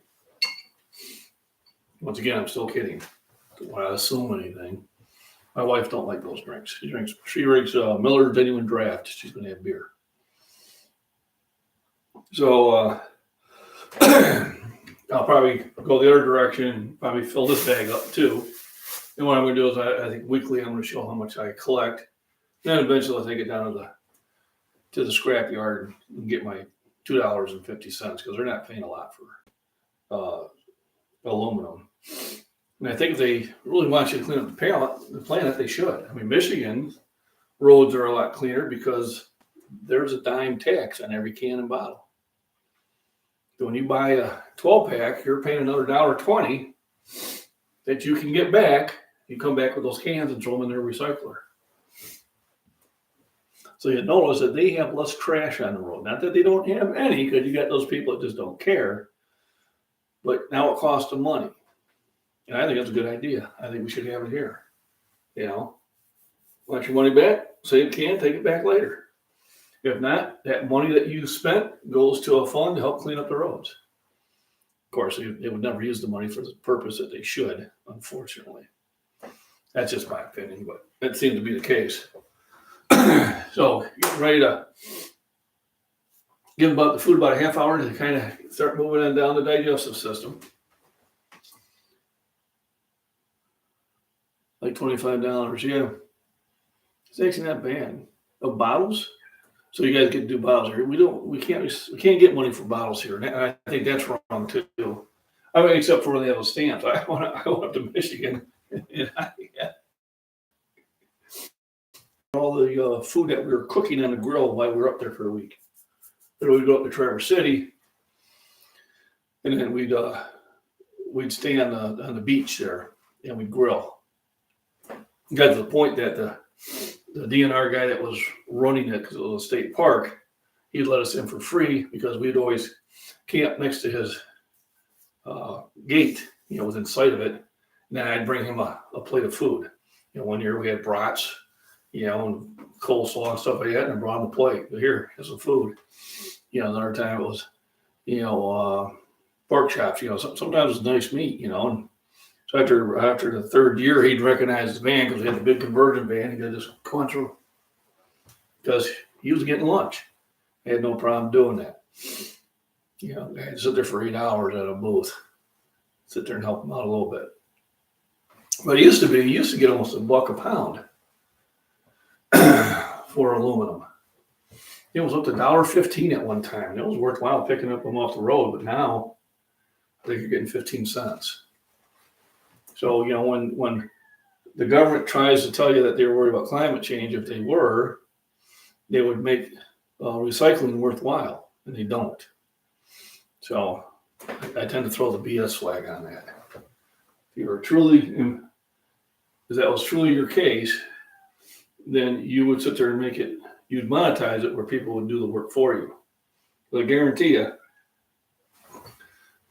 Once again, I'm still kidding. Don't want to assume anything. My wife don't like those drinks. She drinks Miller Genuine Draft. She's going to have beer. So I'll probably go the other direction, probably fill this bag up too. And what I'm going to do is I think weekly I'm going to show how much I collect. Then eventually I'll take it down to the scrap yard and get my $2.50, because they're not paying a lot for aluminum. And I think if they really want you to clean up the planet, they should. I mean, Michigan roads are a lot cleaner because there's a dime tax on every can and bottle. So when you buy a 12-pack, you're paying another $1.20 that you can get back. You come back with those cans and throw them in their recycler. So you notice that they have less trash on the road. Not that they don't have any, because you got those people that just don't care. But now it costs them money. And I think that's a good idea. I think we should have it here. You know, want your money back? Say you can, take it back later. If not, that money that you spent goes to a fund to help clean up the roads. Of course, they would never use the money for the purpose that they should, unfortunately. That's just my opinion, but that seems to be the case. So, getting ready to give the food about a half hour to kind of start moving on down the digestive system. Like $25, yeah. It's actually not bad. Of bottles? So you guys get to do bottles here. We can't get money for bottles here. And I think that's wrong too. I mean, except for when they have those stamps. I went up to Michigan and I had all the food that we were cooking on the grill while we were up there for a week. Then we'd go up to Traverse City, and then we'd stay on the beach there and we'd grill. Got to the point that the DNR guy that was running it, because it was a state park, he'd let us in for free because we'd always camp next to his gate, you know, within sight of it. And then I'd bring him a plate of food. You know, one year we had brats, you know, and coleslaw and stuff like that, and I brought him a plate. But here, here's some food. You know, another time it was, you know, pork chops. You know, sometimes it's nice meat, you know. And so after the third year, he'd recognize the van because we had the big conversion van. He could just come on through because he was getting lunch. He had no problem doing that. You know, I had to sit there for 8 hours at a booth, sit there and help him out a little bit. But he used to get almost $1 a pound for aluminum. It was up to $1.15 at one time. And it was worthwhile picking up them off the road, but now I think you're getting 15 cents. So, you know, when the government tries to tell you that they're worried about climate change, if they were, they would make recycling worthwhile, and they don't. So I tend to throw the BS flag on that. If you were truly, if that was truly your case, then you would sit there and you'd monetize it where people would do the work for you. But I guarantee you,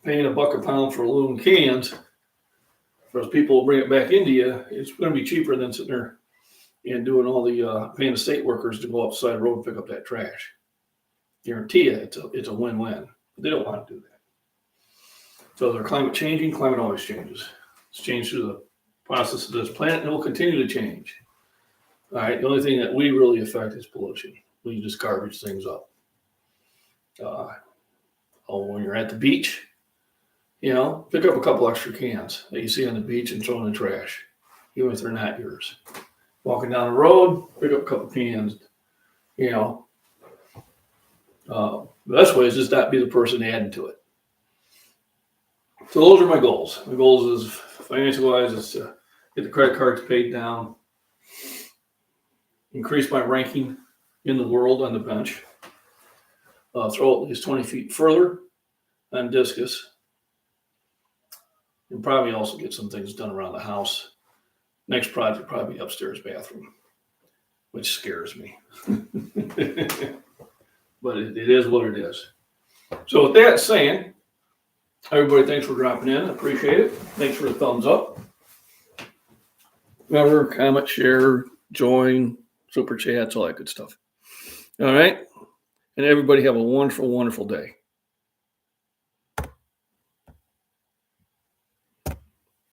paying $1 a pound for aluminum cans, for those people who bring it back into you, it's going to be cheaper than sitting there and doing all the paying the state workers to go outside the road and pick up that trash. Guarantee you, it's a win-win. But they don't want to do that. So they're climate changing. Climate always changes. It's changed through the process of this planet, and it will continue to change. All right. The only thing that we really affect is pollution. We just garbage things up. When you're at the beach, you know, pick up a couple extra cans that you see on the beach and throw in the trash, even if they're not yours. Walking down the road, pick up a couple cans, you know, The best way is just not be the person adding to it. So those are my goals. My goals is financial wise is to get the credit cards paid down, increase my ranking in the world on the bench, throw at least 20 feet further on discus, and probably also get some things done around the house. Next project probably be upstairs bathroom, which scares me. But it is what it is. So with that saying, everybody, thanks for dropping in. I appreciate it. Thanks for the thumbs up. Remember, comment, share, join, super chats, all that good stuff. All right. And everybody have a wonderful, wonderful day.